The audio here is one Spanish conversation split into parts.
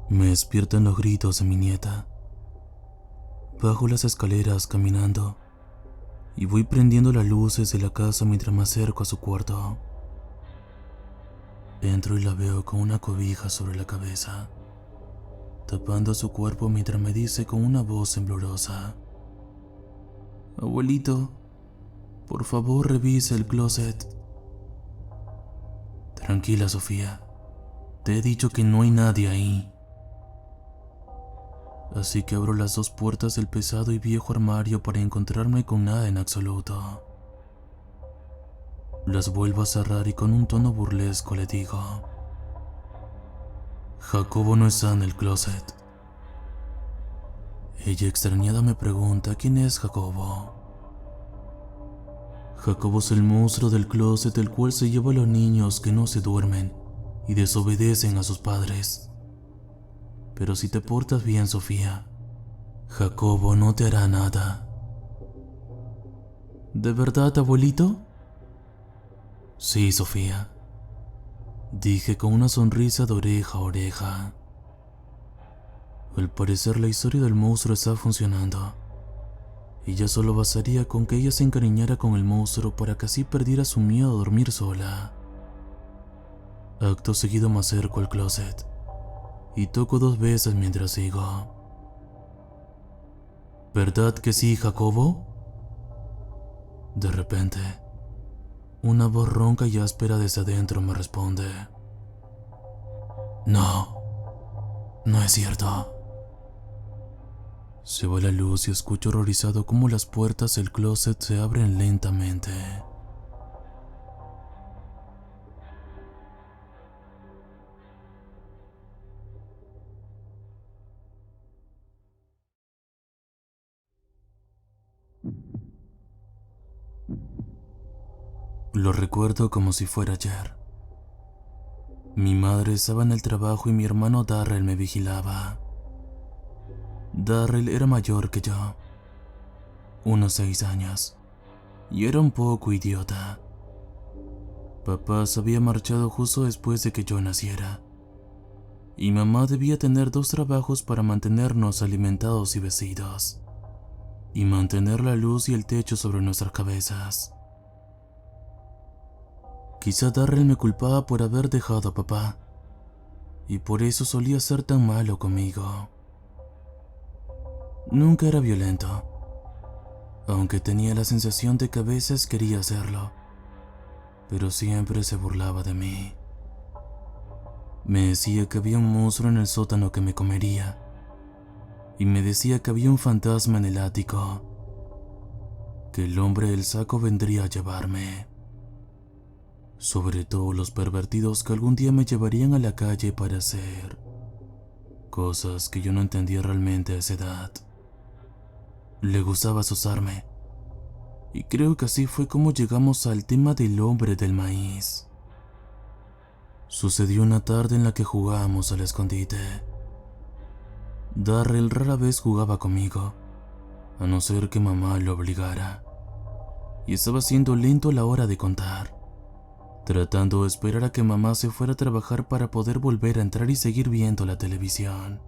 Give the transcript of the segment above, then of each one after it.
Me despiertan los gritos de mi nieta. Bajo las escaleras caminando y voy prendiendo las luces de la casa mientras me acerco a su cuarto. Entro y la veo con una cobija sobre la cabeza, tapando su cuerpo mientras me dice con una voz temblorosa: Abuelito, por favor revisa el closet. Tranquila, Sofía. Te he dicho que no hay nadie ahí. Así que abro las dos puertas del pesado y viejo armario para encontrarme con nada en absoluto. Las vuelvo a cerrar y con un tono burlesco le digo: Jacobo no está en el closet. Ella extrañada me pregunta quién es Jacobo. Jacobo es el monstruo del closet, el cual se lleva a los niños que no se duermen y desobedecen a sus padres. Pero si te portas bien, Sofía, Jacobo no te hará nada. ¿De verdad, abuelito? Sí, Sofía, dije con una sonrisa de oreja a oreja. Al parecer la historia del monstruo está funcionando, y ya solo bastaría con que ella se encariñara con el monstruo para que así perdiera su miedo a dormir sola. Acto seguido me acerco al closet y toco 2 veces mientras digo: ¿Verdad que sí, Jacobo? De repente, una voz ronca y áspera desde adentro me responde: No, no es cierto. Se va la luz y escucho horrorizado cómo las puertas del closet se abren lentamente. Lo recuerdo como si fuera ayer. Mi madre estaba en el trabajo y mi hermano Darrell me vigilaba. Darrell era mayor que yo, unos 6 años, y era un poco idiota. Papá se había marchado justo después de que yo naciera, y mamá debía tener 2 trabajos para mantenernos alimentados y vestidos, y mantener la luz y el techo sobre nuestras cabezas. Quizá Darrell me culpaba por haber dejado a papá, y por eso solía ser tan malo conmigo. Nunca era violento, aunque tenía la sensación de que a veces quería hacerlo, pero siempre se burlaba de mí. Me decía que había un monstruo en el sótano que me comería, y me decía que había un fantasma en el ático, que el hombre del saco vendría a llevarme. Sobre todo los pervertidos que algún día me llevarían a la calle para hacer cosas que yo no entendía realmente a esa edad. Le gustaba asustarme, y creo que así fue como llegamos al tema del hombre del maíz. Sucedió una tarde en la que jugábamos al escondite. Darrell rara vez jugaba conmigo, a no ser que mamá lo obligara, y estaba siendo lento a la hora de contar, tratando de esperar a que mamá se fuera a trabajar para poder volver a entrar y seguir viendo la televisión.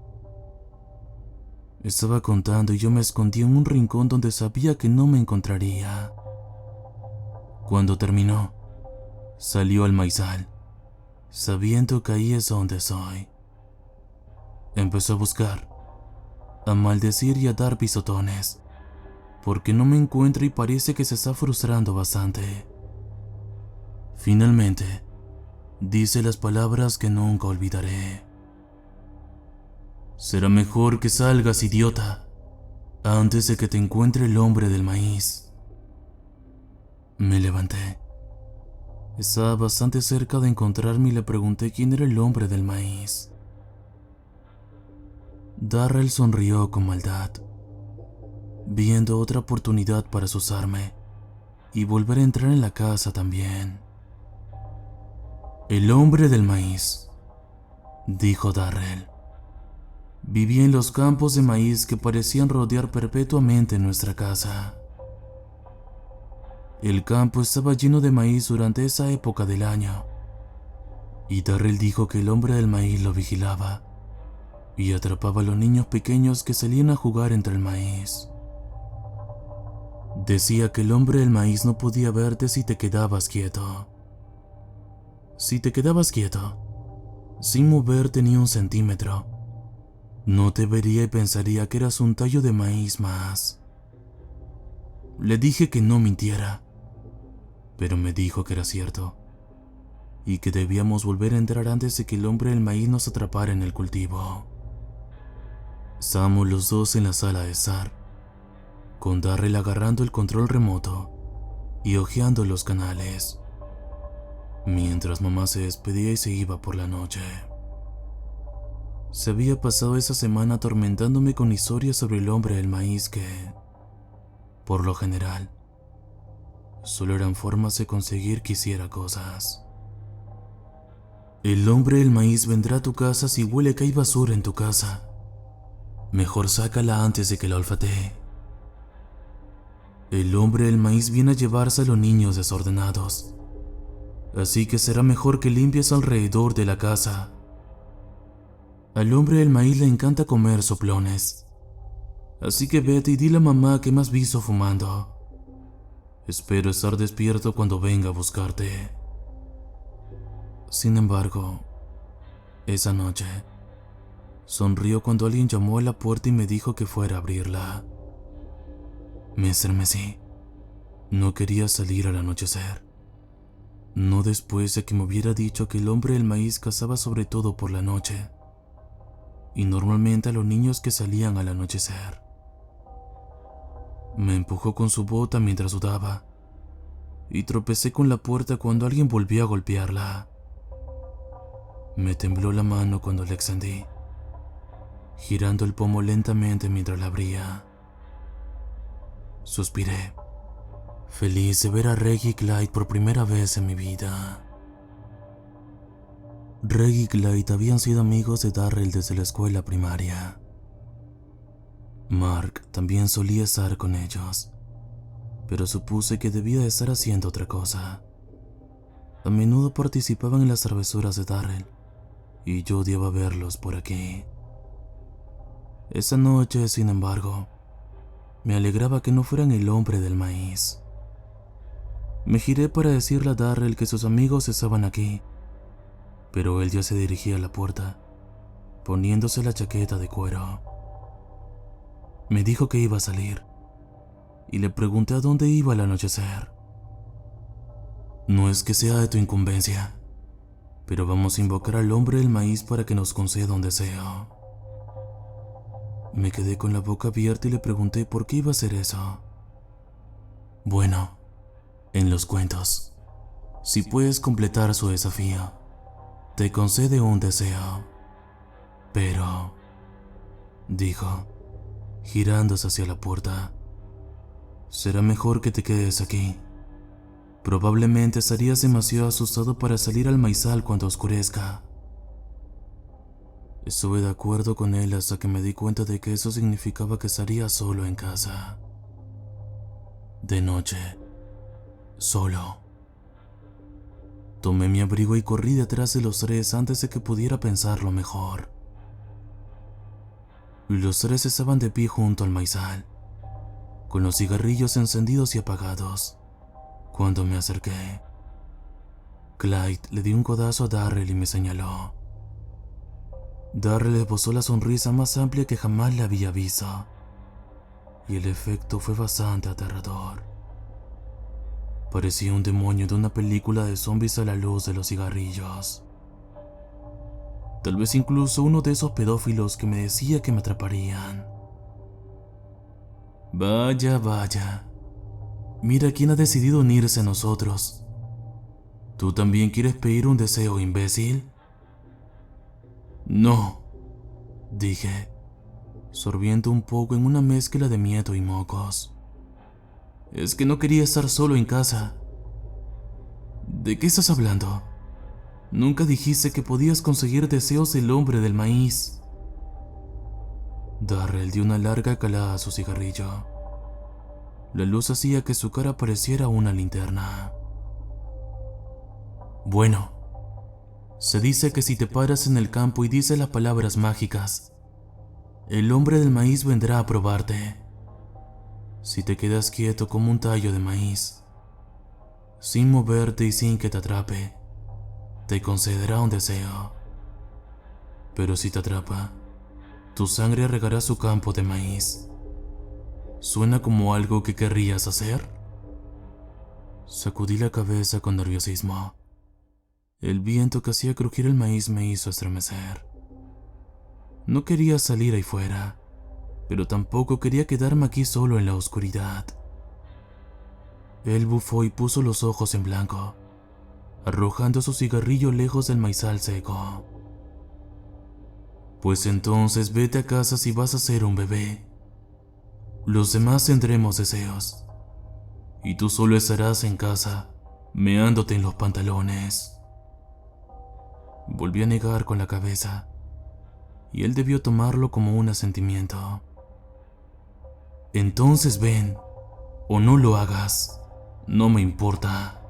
Estaba contando y yo me escondí en un rincón donde sabía que no me encontraría. Cuando terminó, salió al maizal, sabiendo que ahí es donde soy. Empezó a buscar, a maldecir y a dar pisotones, porque no me encuentra y parece que se está frustrando bastante. Finalmente, dice las palabras que nunca olvidaré: Será mejor que salgas, idiota, antes de que te encuentre el hombre del maíz. Me levanté. Estaba bastante cerca de encontrarme y le pregunté quién era el hombre del maíz. Darrell sonrió con maldad, viendo otra oportunidad para asustarme y volver a entrar en la casa también. El hombre del maíz, dijo Darrell, vivía en los campos de maíz que parecían rodear perpetuamente nuestra casa. El campo estaba lleno de maíz durante esa época del año, y Darrell dijo que el hombre del maíz lo vigilaba y atrapaba a los niños pequeños que salían a jugar entre el maíz. Decía que el hombre del maíz no podía verte si te quedabas quieto. Si te quedabas quieto, sin moverte ni un centímetro, no te vería y pensaría que eras un tallo de maíz más. Le dije que no mintiera, pero me dijo que era cierto, y que debíamos volver a entrar antes de que el hombre del maíz nos atrapara en el cultivo. Estábamos los dos en la sala de estar, con Darrell agarrando el control remoto y hojeando los canales, mientras mamá se despedía y se iba por la noche. Se había pasado esa semana atormentándome con historias sobre el hombre del maíz que, por lo general, solo eran formas de conseguir que hiciera cosas. El hombre del maíz vendrá a tu casa si huele que hay basura en tu casa. Mejor sácala antes de que la olfatee. El hombre del maíz viene a llevarse a los niños desordenados, así que será mejor que limpies alrededor de la casa. Al hombre del maíz le encanta comer soplones, así que vete y dile a mamá que me has visto fumando. Espero estar despierto cuando venga a buscarte. Sin embargo, esa noche, sonrió cuando alguien llamó a la puerta y me dijo que fuera a abrirla. Me estremecí. No quería salir al anochecer. No después de que me hubiera dicho que el hombre del maíz cazaba sobre todo por la noche, y normalmente a los niños que salían al anochecer. Me empujó con su bota mientras sudaba, y tropecé con la puerta cuando alguien volvió a golpearla. Me tembló la mano cuando la extendí, girando el pomo lentamente mientras la abría. Suspiré, feliz de ver a Reggie y Clyde por primera vez en mi vida. Reggie y Clyde habían sido amigos de Darrell desde la escuela primaria. Mark también solía estar con ellos, pero supuse que debía de estar haciendo otra cosa. A menudo participaban en las travesuras de Darrell, y yo odiaba verlos por aquí. Esa noche, sin embargo, me alegraba que no fueran el hombre del maíz. Me giré para decirle a Darrell que sus amigos estaban aquí, pero él ya se dirigía a la puerta, poniéndose la chaqueta de cuero. Me dijo que iba a salir, y le pregunté a dónde iba al anochecer. No es que sea de tu incumbencia, pero vamos a invocar al hombre del maíz para que nos conceda un deseo. Me quedé con la boca abierta y le pregunté por qué iba a hacer eso. Bueno, en los cuentos, si puedes completar su desafío, te concede un deseo. Pero, dijo, girándose hacia la puerta, será mejor que te quedes aquí. Probablemente estarías demasiado asustado para salir al maizal cuando oscurezca. Estuve de acuerdo con él hasta que me di cuenta de que eso significaba que estaría solo en casa. De noche, solo. Tomé mi abrigo y corrí detrás de los tres antes de que pudiera pensarlo mejor. Los tres estaban de pie junto al maizal, con los cigarrillos encendidos y apagados. Cuando me acerqué, Clyde le dio un codazo a Darrell y me señaló. Darrell esbozó la sonrisa más amplia que jamás le había visto, y el efecto fue bastante aterrador. Parecía un demonio de una película de zombies a la luz de los cigarrillos. Tal vez incluso uno de esos pedófilos que me decía que me atraparían. Vaya, vaya. Mira quién ha decidido unirse a nosotros. ¿Tú también quieres pedir un deseo, imbécil? No, dije, sorbiendo un poco en una mezcla de miedo y mocos. Es que no quería estar solo en casa. ¿De qué estás hablando? Nunca dijiste que podías conseguir deseos del hombre del maíz. Darrell dio una larga calada a su cigarrillo. La luz hacía que su cara pareciera una linterna. Bueno, se dice que si te paras en el campo y dices las palabras mágicas, El hombre del maíz vendrá a probarte. Si te quedas quieto como un tallo de maíz, sin moverte y sin que te atrape, te concederá un deseo. Pero si te atrapa, tu sangre regará su campo de maíz. ¿Suena como algo que querrías hacer? Sacudí la cabeza con nerviosismo. El viento que hacía crujir el maíz me hizo estremecer. No quería salir ahí fuera, pero tampoco quería quedarme aquí solo en la oscuridad. Él bufó y puso los ojos en blanco, arrojando su cigarrillo lejos del maizal seco. Pues entonces vete a casa si vas a ser un bebé. Los demás tendremos deseos, y tú solo estarás en casa, meándote en los pantalones. Volví a negar con la cabeza, y él debió tomarlo como un asentimiento. Entonces ven, o no lo hagas, no me importa.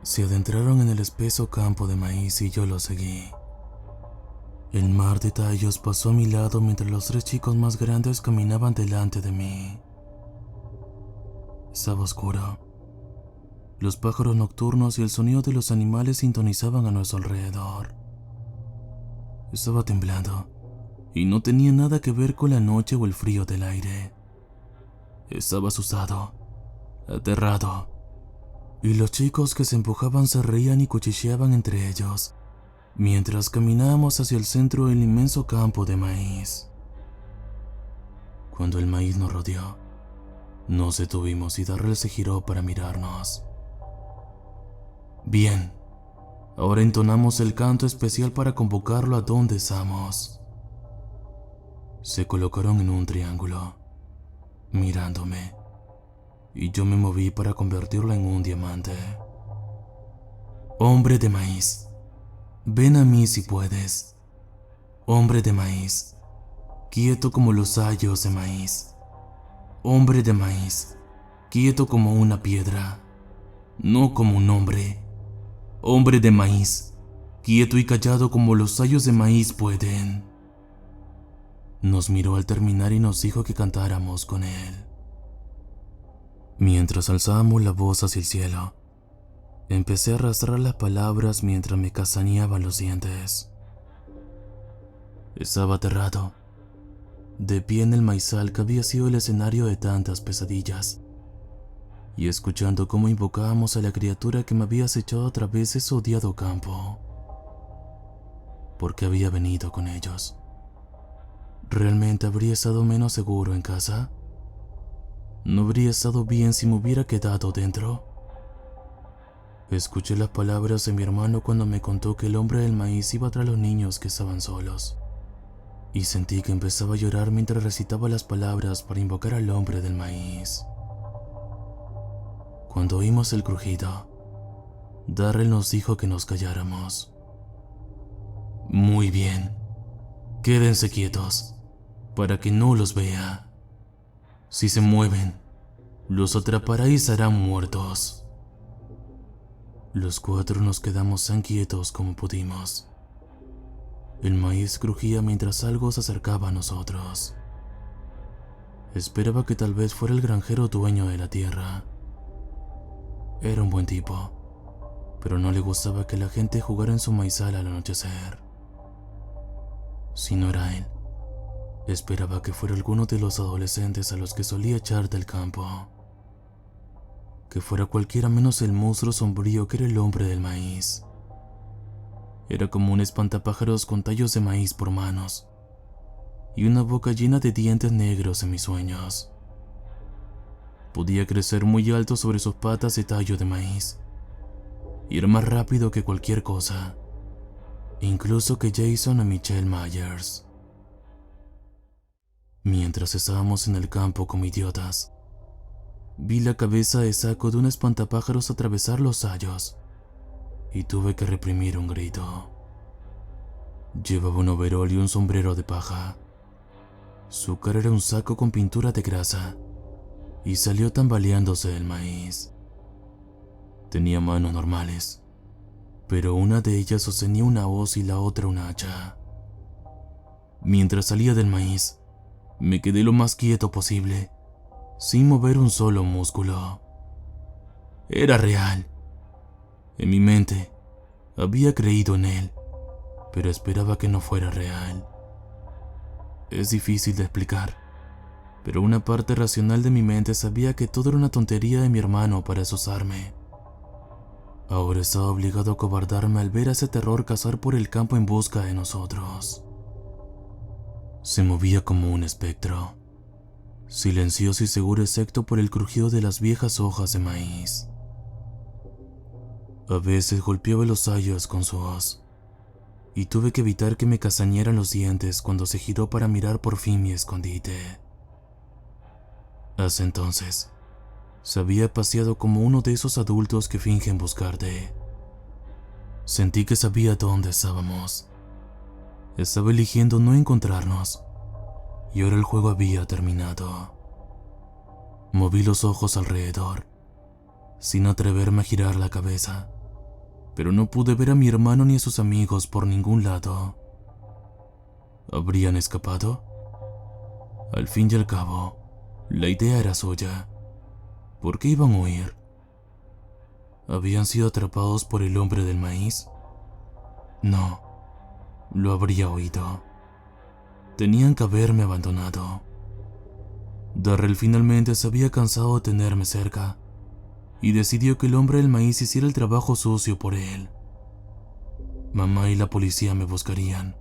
Se adentraron en el espeso campo de maíz y yo lo seguí. El mar de tallos pasó a mi lado mientras los 3 chicos más grandes caminaban delante de mí. Estaba oscuro. Los pájaros nocturnos y el sonido de los animales sintonizaban a nuestro alrededor. Estaba temblando y no tenía nada que ver con la noche o el frío del aire. Estaba asustado, aterrado, y los chicos que se empujaban se reían y cuchicheaban entre ellos mientras caminábamos hacia el centro del inmenso campo de maíz. Cuando el maíz nos rodeó, nos detuvimos y Darrell se giró para mirarnos. Bien, ahora entonamos el canto especial para convocarlo a donde estamos. Se colocaron en un triángulo, mirándome, y yo me moví para convertirlo en un diamante. Hombre de maíz, ven a mí si puedes. Hombre de maíz, quieto como los sayos de maíz. Hombre de maíz, quieto como una piedra, no como un hombre. Hombre de maíz, quieto y callado como los sayos de maíz pueden. Nos miró al terminar y nos dijo que cantáramos con él. Mientras alzábamos la voz hacia el cielo, empecé a arrastrar las palabras mientras me castañeaban los dientes. Estaba aterrado, de pie en el maizal que había sido el escenario de tantas pesadillas, y escuchando cómo invocábamos a la criatura que me había acechado a través de ese odiado campo. ¿Por qué había venido con ellos? ¿Realmente habría estado menos seguro en casa? ¿No habría estado bien si me hubiera quedado dentro? Escuché las palabras de mi hermano cuando me contó que el hombre del maíz iba tras los niños que estaban solos, y sentí que empezaba a llorar mientras recitaba las palabras para invocar al hombre del maíz. Cuando oímos el crujido, Darrell nos dijo que nos calláramos. Muy bien, quédense quietos, para que no los vea. Si se mueven, los atrapará y serán muertos. Los 4 nos quedamos tan quietos como pudimos. El maíz crujía mientras algo se acercaba a nosotros. Esperaba que tal vez fuera el granjero dueño de la tierra. Era un buen tipo, pero no le gustaba que la gente jugara en su maizal al anochecer. Si no era él, esperaba que fuera alguno de los adolescentes a los que solía echar del campo. Que fuera cualquiera menos el monstruo sombrío que era el hombre del maíz. Era como un espantapájaros con tallos de maíz por manos y una boca llena de dientes negros en mis sueños. Podía crecer muy alto sobre sus patas de tallo de maíz y era más rápido que cualquier cosa, incluso que Jason o Michelle Myers. Mientras estábamos en el campo como idiotas, vi la cabeza de saco de un espantapájaros atravesar los tallos y tuve que reprimir un grito. Llevaba un overol y un sombrero de paja. Su cara era un saco con pintura de grasa y salió tambaleándose del maíz. Tenía manos normales, pero una de ellas sostenía una hoz y la otra un hacha. Mientras salía del maíz, me quedé lo más quieto posible, sin mover un solo músculo. Era real. En mi mente, había creído en él, pero esperaba que no fuera real. Es difícil de explicar, pero una parte racional de mi mente sabía que todo era una tontería de mi hermano para asustarme. Ahora estaba obligado a cobardarme al ver a ese terror cazar por el campo en busca de nosotros. Se movía como un espectro, silencioso y seguro excepto por el crujido de las viejas hojas de maíz. A veces golpeaba los sayos con su hoz, y tuve que evitar que me castañeran los dientes cuando se giró para mirar por fin mi escondite. Hasta entonces, se había paseado como uno de esos adultos que fingen buscarte. Sentí que sabía dónde estábamos. Estaba eligiendo no encontrarnos, y ahora el juego había terminado. Moví los ojos alrededor, sin atreverme a girar la cabeza, pero no pude ver a mi hermano ni a sus amigos por ningún lado. ¿Habrían escapado? Al fin y al cabo, la idea era suya. ¿Por qué iban a huir? ¿Habían sido atrapados por el hombre del maíz? No, lo habría oído. Tenían que haberme abandonado. Darrell finalmente se había cansado de tenerme cerca y decidió que el hombre del maíz hiciera el trabajo sucio por él. Mamá y la policía me buscarían,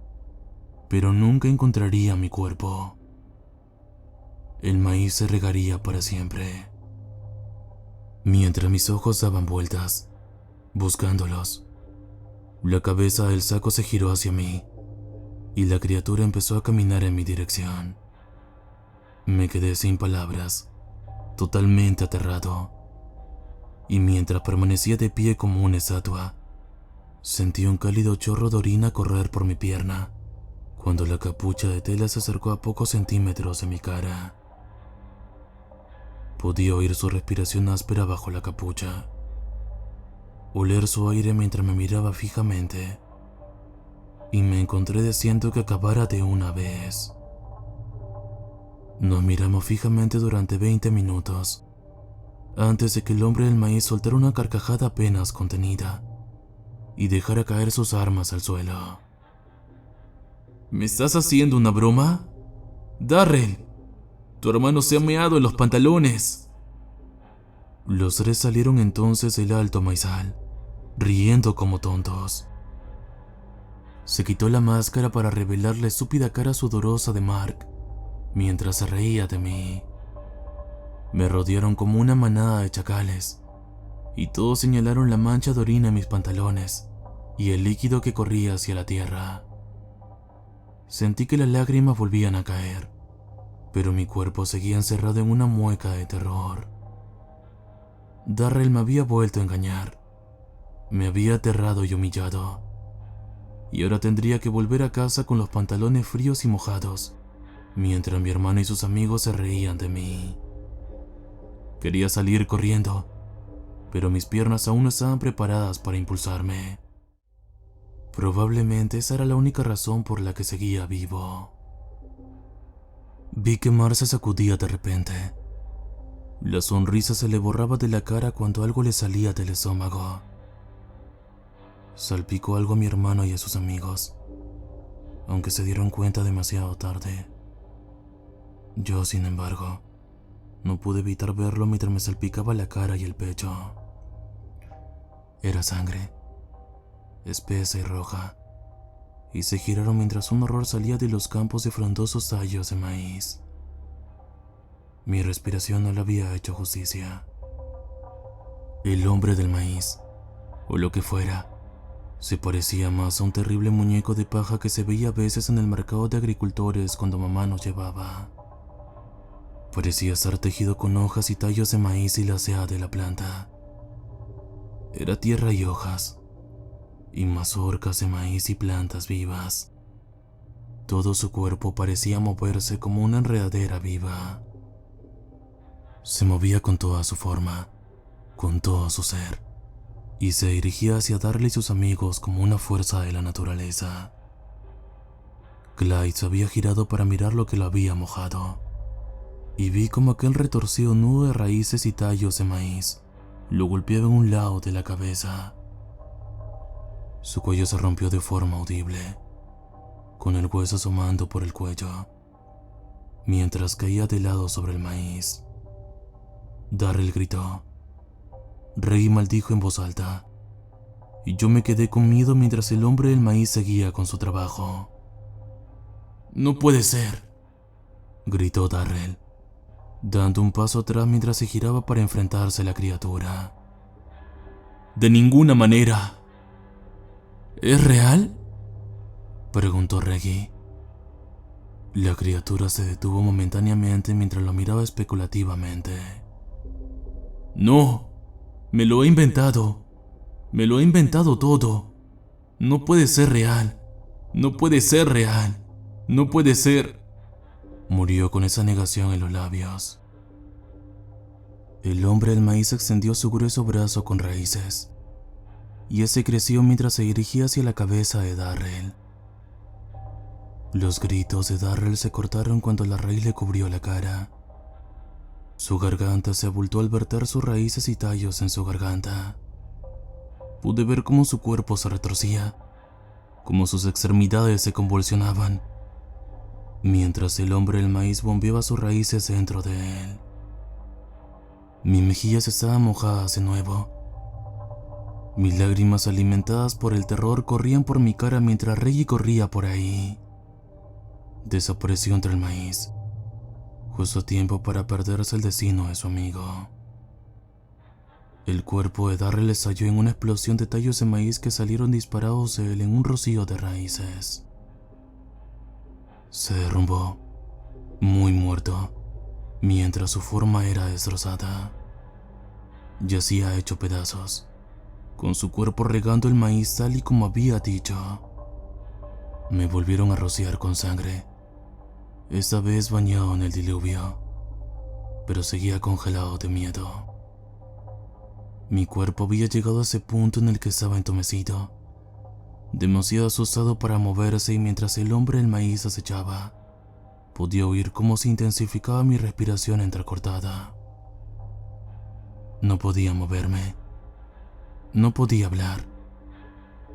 pero nunca encontrarían mi cuerpo. El maíz se regaría para siempre. Mientras mis ojos daban vueltas, buscándolos, la cabeza del saco se giró hacia mí y la criatura empezó a caminar en mi dirección. Me quedé sin palabras, totalmente aterrado, y mientras permanecía de pie como una estatua, sentí un cálido chorro de orina correr por mi pierna cuando la capucha de tela se acercó a pocos centímetros de mi cara. Podía oír su respiración áspera bajo la capucha, oler su aire mientras me miraba fijamente, y me encontré deseando que acabara de una vez. Nos miramos fijamente durante 20 minutos, antes de que el hombre del maíz soltara una carcajada apenas contenida y dejara caer sus armas al suelo. ¿Me estás haciendo una broma? Darrell, tu hermano se ha meado en los pantalones. Los tres salieron entonces del alto maizal, riendo como tontos. Se quitó la máscara para revelar la estúpida cara sudorosa de Mark, mientras se reía de mí. Me rodearon como una manada de chacales, y todos señalaron la mancha de orina en mis pantalones y el líquido que corría hacia la tierra. Sentí que las lágrimas volvían a caer, pero mi cuerpo seguía encerrado en una mueca de terror. Darrell me había vuelto a engañar, me había aterrado y humillado, y ahora tendría que volver a casa con los pantalones fríos y mojados, mientras mi hermano y sus amigos se reían de mí. Quería salir corriendo, pero mis piernas aún no estaban preparadas para impulsarme. Probablemente esa era la única razón por la que seguía vivo. Vi que Mar se sacudía de repente. La sonrisa se le borraba de la cara cuando algo le salía del estómago. Salpicó algo a mi hermano y a sus amigos, aunque se dieron cuenta demasiado tarde. Yo, sin embargo, no pude evitar verlo mientras me salpicaba la cara y el pecho. Era sangre, espesa y roja, y se giraron mientras un horror salía de los campos de frondosos tallos de maíz. Mi respiración no le había hecho justicia. El hombre del maíz, o lo que fuera, se parecía más a un terrible muñeco de paja que se veía a veces en el mercado de agricultores cuando mamá nos llevaba. Parecía estar tejido con hojas y tallos de maíz y la sea de la planta. Era tierra y hojas, y mazorcas de maíz y plantas vivas. Todo su cuerpo parecía moverse como una enredadera viva. Se movía con toda su forma, con todo su ser, y se dirigía hacia Darrell y sus amigos como una fuerza de la naturaleza. Clyde se había girado para mirar lo que lo había mojado, y vi como aquel retorcido nudo de raíces y tallos de maíz lo golpeaba en un lado de la cabeza. Su cuello se rompió de forma audible, con el hueso asomando por el cuello, mientras caía de lado sobre el maíz. Darrell gritó. Reggie maldijo en voz alta, y yo me quedé con miedo mientras el hombre del maíz seguía con su trabajo. «No puede ser», gritó Darrell, dando un paso atrás mientras se giraba para enfrentarse a la criatura. «De ninguna manera». «¿Es real?», preguntó Reggie. La criatura se detuvo momentáneamente mientras lo miraba especulativamente. «No, me lo he inventado. Me lo he inventado todo. No puede ser real. No puede ser real. No puede ser». Murió con esa negación en los labios. El hombre del maíz extendió su grueso brazo con raíces, y ese creció mientras se dirigía hacia la cabeza de Darrell. Los gritos de Darrell se cortaron cuando la raíz le cubrió la cara. Su garganta se abultó al verter sus raíces y tallos en su garganta. Pude ver cómo su cuerpo se retorcía, cómo sus extremidades se convulsionaban, mientras el hombre del maíz bombeaba sus raíces dentro de él. Mis mejillas estaban mojadas de nuevo. Mis lágrimas alimentadas por el terror corrían por mi cara mientras Reggie corría por ahí. Desapareció entre el maíz, justo a tiempo para perderse el destino de su amigo. El cuerpo de Darrell estalló en una explosión de tallos de maíz que salieron disparados de él en un rocío de raíces. Se derrumbó, muy muerto, mientras su forma era destrozada. Yacía hecho pedazos, con su cuerpo regando el maíz tal y como había dicho. Me volvieron a rociar con sangre, esta vez bañado en el diluvio, pero seguía congelado de miedo. Mi cuerpo había llegado a ese punto en el que estaba entumecido, demasiado asustado para moverse, y mientras el hombre del maíz acechaba, podía oír cómo se intensificaba mi respiración entrecortada. No podía moverme, no podía hablar,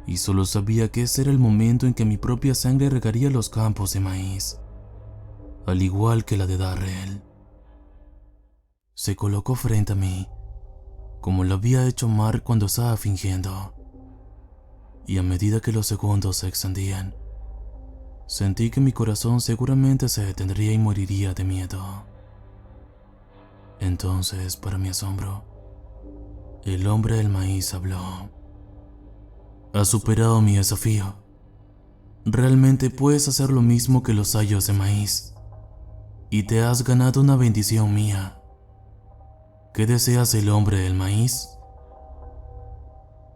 y solo sabía que ese era el momento en que mi propia sangre regaría los campos de maíz, al igual que la de Darrell. Se colocó frente a mí, como lo había hecho Mark cuando estaba fingiendo, y a medida que los segundos se extendían, sentí que mi corazón seguramente se detendría y moriría de miedo. Entonces, para mi asombro, el hombre del maíz habló. «Has superado mi desafío. Realmente puedes hacer lo mismo que los tallos de maíz, y te has ganado una bendición mía. ¿Qué deseas el hombre del maíz?».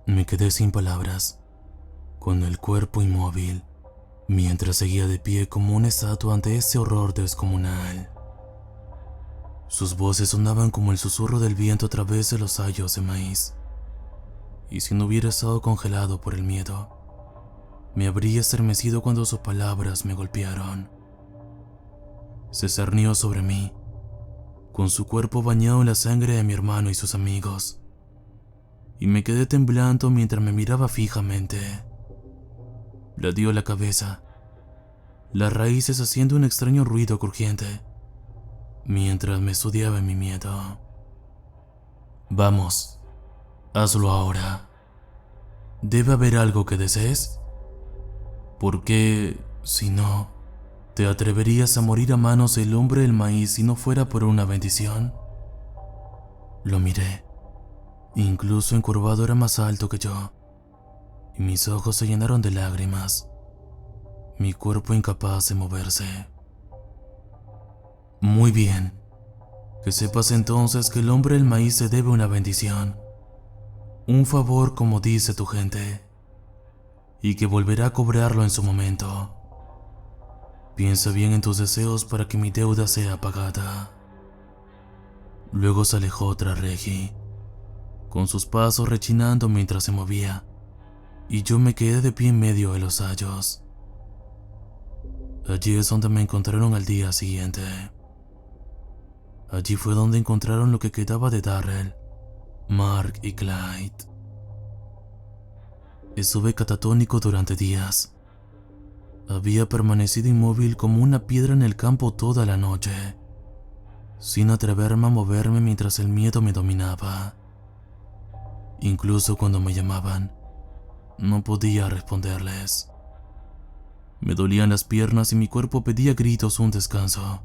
Me quedé sin palabras, con el cuerpo inmóvil, mientras seguía de pie como una estatua ante ese horror descomunal. Sus voces sonaban como el susurro del viento a través de los tallos de maíz, y si no hubiera estado congelado por el miedo, me habría estremecido cuando sus palabras me golpearon. Se cernió sobre mí, con su cuerpo bañado en la sangre de mi hermano y sus amigos, y me quedé temblando mientras me miraba fijamente. Ladeó la cabeza, las raíces haciendo un extraño ruido crujiente, mientras me estudiaba en mi miedo. «Vamos, hazlo ahora. ¿Debe haber algo que desees? Porque, si no, ¿te atreverías a morir a manos del hombre del maíz si no fuera por una bendición?». Lo miré. Incluso encorvado era más alto que yo, y mis ojos se llenaron de lágrimas, mi cuerpo incapaz de moverse. «Muy bien. Que sepas entonces que el hombre del maíz te debe una bendición, un favor como dice tu gente, y que volverá a cobrarlo en su momento. Piensa bien en tus deseos para que mi deuda sea pagada». Luego se alejó tras Reggie, con sus pasos rechinando mientras se movía, y yo me quedé de pie en medio de los tallos. Allí es donde me encontraron al día siguiente. Allí fue donde encontraron lo que quedaba de Darrell, Mark y Clyde. Estuve catatónico durante días. Había permanecido inmóvil como una piedra en el campo toda la noche, sin atreverme a moverme mientras el miedo me dominaba. Incluso cuando me llamaban, no podía responderles. Me dolían las piernas y mi cuerpo pedía a gritos un descanso,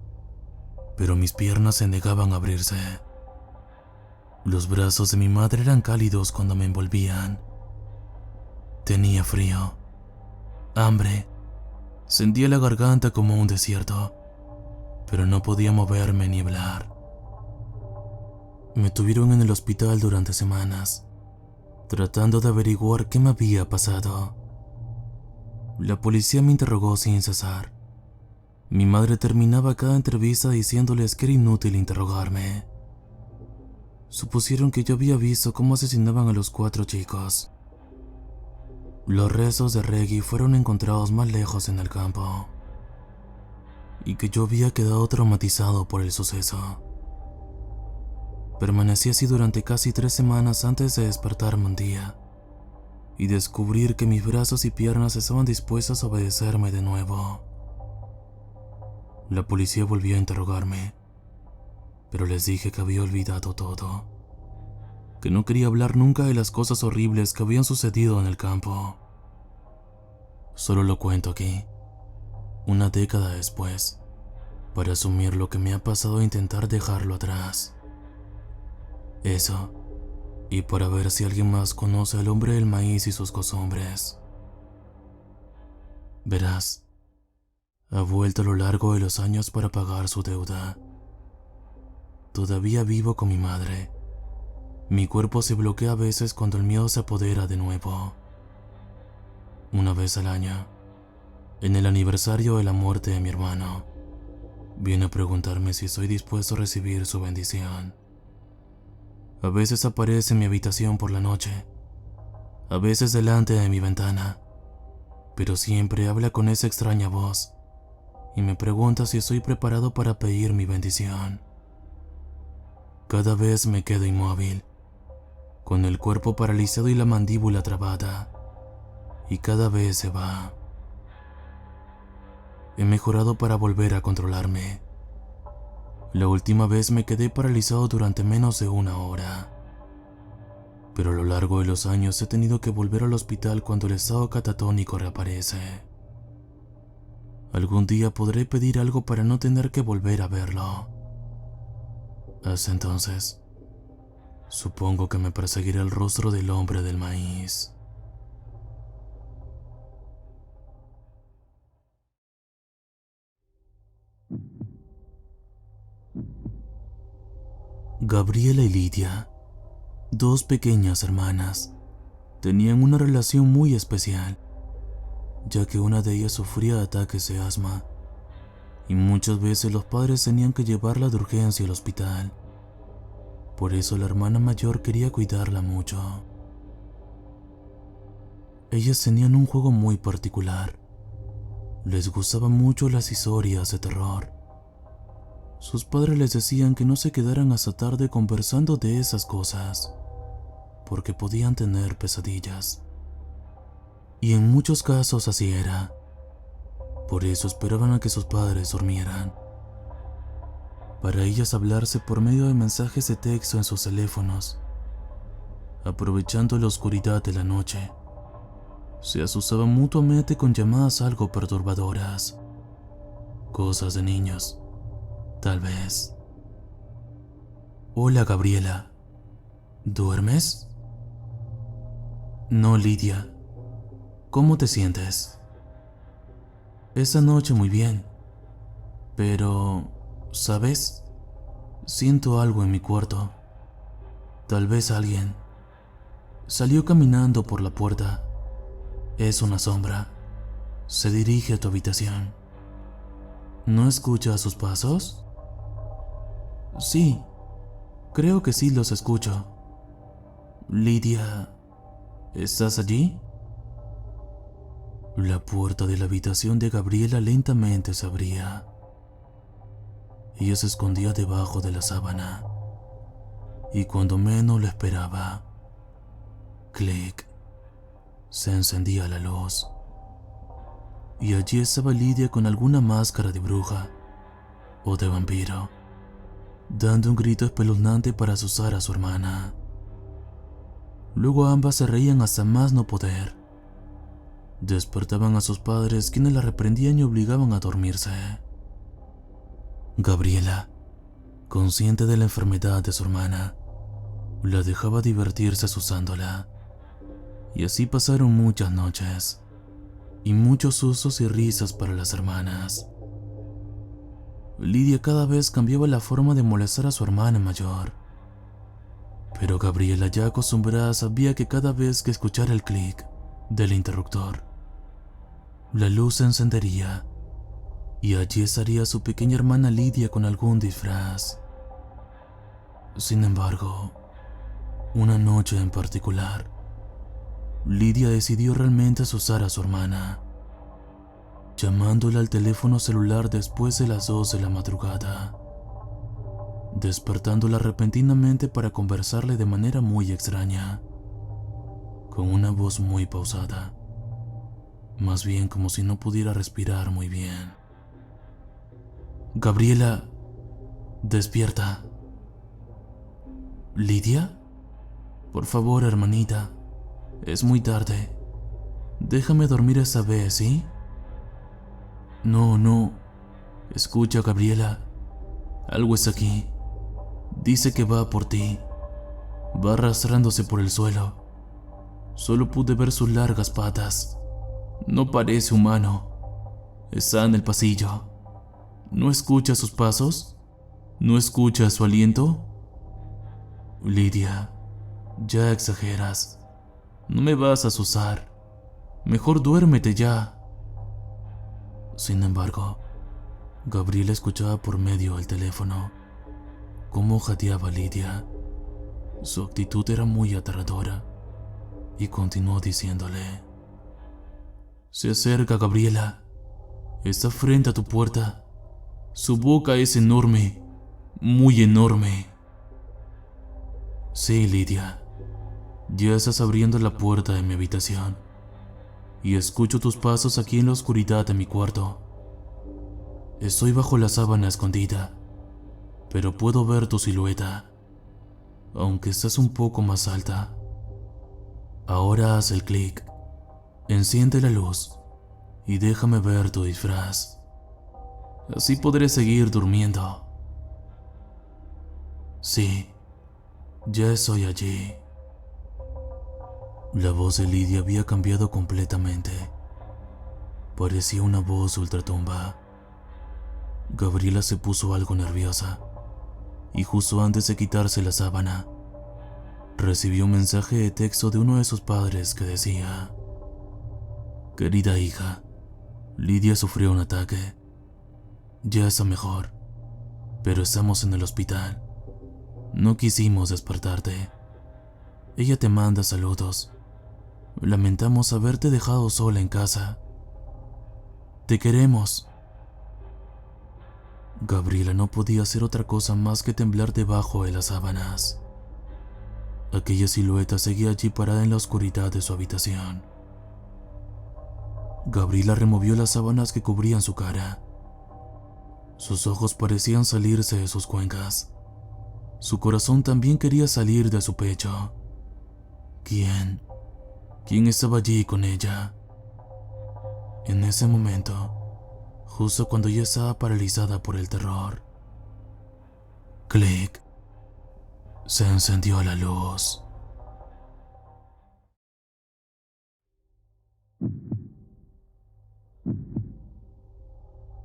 pero mis piernas se negaban a abrirse. Los brazos de mi madre eran cálidos cuando me envolvían. Tenía frío, hambre, sentía la garganta como un desierto, pero no podía moverme ni hablar. Me tuvieron en el hospital durante semanas, tratando de averiguar qué me había pasado. La policía me interrogó sin cesar. Mi madre terminaba cada entrevista diciéndoles que era inútil interrogarme. Supusieron que yo había visto cómo asesinaban a los 4 chicos. Los restos de Reggie fueron encontrados más lejos en el campo, y que yo había quedado traumatizado por el suceso. Permanecí así durante casi 3 semanas antes de despertarme un día y descubrir que mis brazos y piernas estaban dispuestas a obedecerme de nuevo. La policía volvió a interrogarme, pero les dije que había olvidado todo, que no quería hablar nunca de las cosas horribles que habían sucedido en el campo. Solo lo cuento aquí, una década después, para asumir lo que me ha pasado e intentar dejarlo atrás. Eso, y para ver si alguien más conoce al hombre del maíz y sus costumbres. Verás, ha vuelto a lo largo de los años para pagar su deuda. Todavía vivo con mi madre. Mi cuerpo se bloquea a veces cuando el miedo se apodera de nuevo. Una vez al año, en el aniversario de la muerte de mi hermano, viene a preguntarme si estoy dispuesto a recibir su bendición. A veces aparece en mi habitación por la noche, a veces delante de mi ventana, pero siempre habla con esa extraña voz y me pregunta si estoy preparado para pedir mi bendición. Cada vez me quedo inmóvil, con el cuerpo paralizado y la mandíbula trabada, y cada vez se va. He mejorado para volver a controlarme. La última vez me quedé paralizado durante menos de 1 hora. Pero a lo largo de los años he tenido que volver al hospital cuando el estado catatónico reaparece. Algún día podré pedir algo para no tener que volver a verlo. Hasta entonces, supongo que me perseguirá el rostro del hombre del maíz. Gabriela y Lidia, 2 pequeñas hermanas, tenían una relación muy especial, ya que una de ellas sufría ataques de asma, y muchas veces los padres tenían que llevarla de urgencia al hospital. Por eso la hermana mayor quería cuidarla mucho. Ellas tenían un juego muy particular. Les gustaban mucho las historias de terror. Sus padres les decían que no se quedaran hasta tarde conversando de esas cosas, porque podían tener pesadillas. Y en muchos casos así era. Por eso esperaban a que sus padres durmieran, para ellas hablarse por medio de mensajes de texto en sus teléfonos. Aprovechando la oscuridad de la noche, se asustaban mutuamente con llamadas algo perturbadoras. Cosas de niños, tal vez. Hola, Gabriela. ¿Duermes? No, Lidia. ¿Cómo te sientes? Esa noche muy bien. Pero, ¿sabes? Siento algo en mi cuarto. Tal vez alguien salió caminando por la puerta. Es una sombra. Se dirige a tu habitación. ¿No escuchas sus pasos? Sí, creo que sí los escucho. Lidia, ¿estás allí? La puerta de la habitación de Gabriela lentamente se abría. Ella se escondía debajo de la sábana. Y cuando menos lo esperaba, clic, se encendía la luz. Y allí estaba Lidia con alguna máscara de bruja o de vampiro, dando un grito espeluznante para asustar a su hermana. Luego ambas se reían hasta más no poder. Despertaban a sus padres, quienes la reprendían y obligaban a dormirse. Gabriela, consciente de la enfermedad de su hermana, la dejaba divertirse asusándola. Y así pasaron muchas noches, y muchos sustos y risas para las hermanas. Lidia cada vez cambiaba la forma de molestar a su hermana mayor. Pero Gabriela, ya acostumbrada, sabía que cada vez que escuchara el clic del interruptor, la luz se encendería y allí estaría su pequeña hermana Lidia con algún disfraz. Sin embargo, una noche en particular, Lidia decidió realmente asustar a su hermana, llamándola al teléfono celular después de las 2 de la madrugada, despertándola repentinamente para conversarle de manera muy extraña, con una voz muy pausada, más bien como si no pudiera respirar muy bien. Gabriela, despierta. ¿Lidia? Por favor, hermanita, es muy tarde. Déjame dormir esta vez, ¿sí? No. Escucha, Gabriela. Algo está aquí. Dice que va por ti. Va arrastrándose por el suelo. Solo pude ver sus largas patas. No parece humano. Está en el pasillo. ¿No escuchas sus pasos? ¿No escuchas su aliento? Lidia, ya exageras. No me vas a asustar. Mejor duérmete ya. Sin embargo, Gabriela escuchaba por medio del teléfono cómo jadeaba Lidia. Su actitud era muy aterradora y continuó diciéndole: se acerca, Gabriela. Está frente a tu puerta. Su boca es enorme, muy enorme. Sí, Lidia, ya estás abriendo la puerta de mi habitación y escucho tus pasos aquí en la oscuridad de mi cuarto. Estoy bajo la sábana escondida, pero puedo ver tu silueta, aunque estás un poco más alta. Ahora haz el clic, enciende la luz y déjame ver tu disfraz. Así podré seguir durmiendo. Sí, ya estoy allí. La voz de Lidia había cambiado completamente. Parecía una voz ultratumba. Gabriela se puso algo nerviosa y justo antes de quitarse la sábana, recibió un mensaje de texto de uno de sus padres que decía: querida hija, Lidia sufrió un ataque. Ya está mejor, pero estamos en el hospital. No quisimos despertarte. Ella te manda saludos. Lamentamos haberte dejado sola en casa. Te queremos. Gabriela no podía hacer otra cosa más que temblar debajo de las sábanas. Aquella silueta seguía allí parada en la oscuridad de su habitación. Gabriela removió las sábanas que cubrían su cara. Sus ojos parecían salirse de sus cuencas. Su corazón también quería salir de su pecho. ¿Quién estaba allí con ella? En ese momento, justo cuando ella estaba paralizada por el terror, clic, se encendió la luz.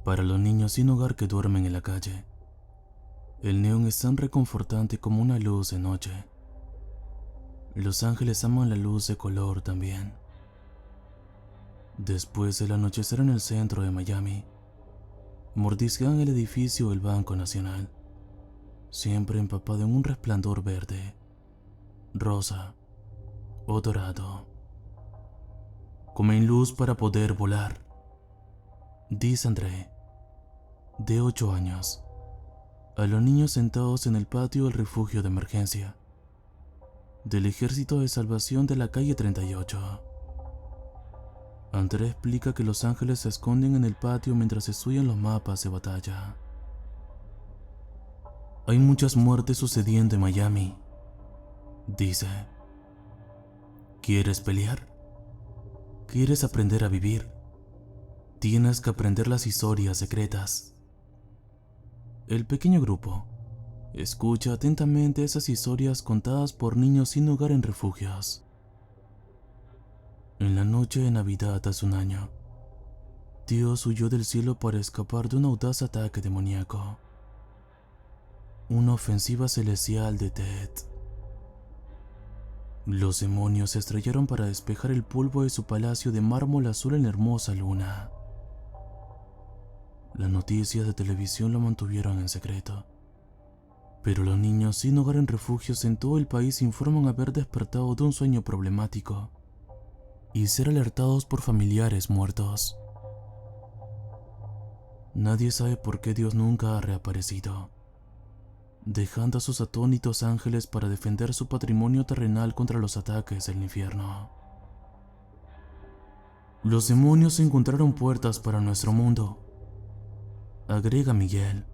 Para los niños sin hogar que duermen en la calle, el neón es tan reconfortante como una luz de noche. Los ángeles aman la luz de color también. Después del anochecer en el centro de Miami, mordisquean el edificio del Banco Nacional, siempre empapado en un resplandor verde, rosa o dorado. comen luz para poder volar, dice André, de 8 años, a los niños sentados en el patio del refugio de emergencia del Ejército de Salvación de la calle 38. André explica que los ángeles se esconden en el patio mientras estudian los mapas de batalla. Hay muchas muertes sucediendo en Miami, dice. ¿Quieres pelear? ¿Quieres aprender a vivir? Tienes que aprender las historias secretas. El pequeño grupo escucha atentamente esas historias contadas por niños sin hogar en refugios. En la noche de Navidad hace un año, Dios huyó del cielo para escapar de un audaz ataque demoníaco. Una ofensiva celestial de Ted. Los demonios se estrellaron para despejar el polvo de su palacio de mármol azul en la hermosa luna. Las noticias de televisión lo mantuvieron en secreto, pero los niños sin hogar en refugios en todo el país informan haber despertado de un sueño problemático y ser alertados por familiares muertos. Nadie sabe por qué Dios nunca ha reaparecido, dejando a sus atónitos ángeles para defender su patrimonio terrenal contra los ataques del infierno. Los demonios encontraron puertas para nuestro mundo, agrega Miguel,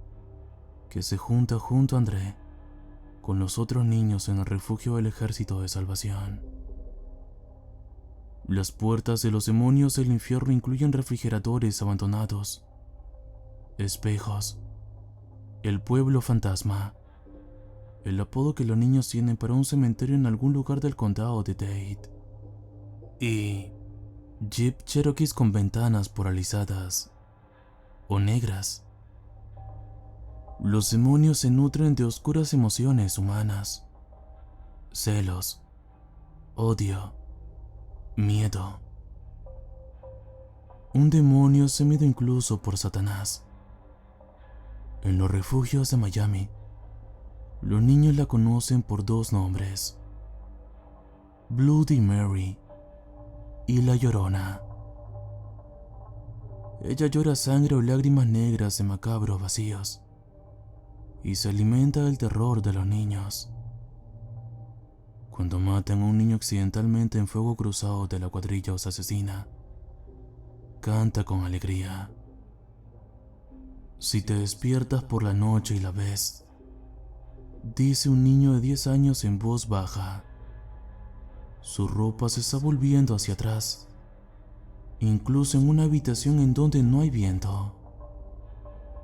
que se junta junto a André con los otros niños en el refugio del Ejército de Salvación. Las puertas de los demonios del infierno incluyen refrigeradores abandonados, espejos, el pueblo fantasma, el apodo que los niños tienen para un cementerio en algún lugar del condado de Dade, y Jeep Cherokees con ventanas polarizadas o negras. Los demonios se nutren de oscuras emociones humanas, celos, odio, miedo. Un demonio se mide incluso por Satanás. En los refugios de Miami, los niños la conocen por 2 nombres: Bloody Mary y La Llorona. Ella llora sangre o lágrimas negras de macabros vacíos y se alimenta del terror de los niños. Cuando matan a un niño accidentalmente en fuego cruzado de la cuadrilla os asesina, canta con alegría. Si te despiertas por la noche y la ves, dice un niño de 10 años en voz baja. Su ropa se está volviendo hacia atrás, incluso en una habitación en donde no hay viento,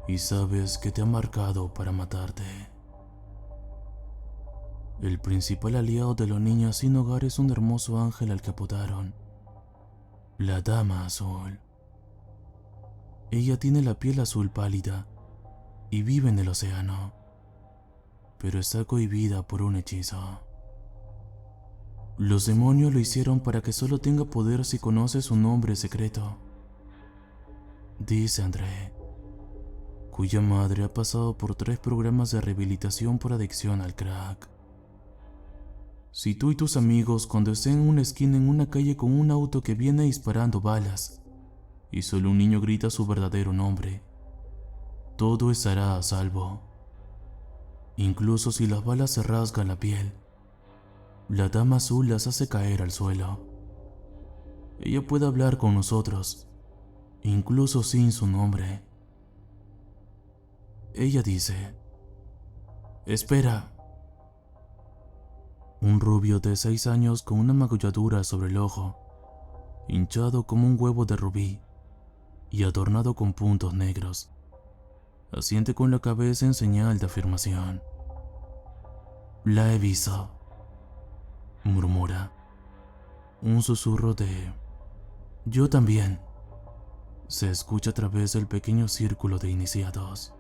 y sabes que te ha marcado para matarte. El principal aliado de los niños sin hogar es un hermoso ángel al que apodaron la Dama Azul. Ella tiene la piel azul pálida y vive en el océano, pero está cohibida por un hechizo. Los demonios lo hicieron para que solo tenga poder si conoce su nombre secreto, dice André, cuya madre ha pasado por 3 programas de rehabilitación por adicción al crack. Si tú y tus amigos cuando estén en una esquina en una calle con un auto que viene disparando balas y solo un niño grita su verdadero nombre, todo estará a salvo. Incluso si las balas se rasgan la piel, la Dama Azul las hace caer al suelo. Ella puede hablar con nosotros, incluso sin su nombre. Ella dice: «Espera». Un rubio de 6 años con una magulladura sobre el ojo, hinchado como un huevo de rubí y adornado con puntos negros, asiente con la cabeza en señal de afirmación. «La he visto», murmura. Un susurro de «yo también» se escucha a través del pequeño círculo de iniciados.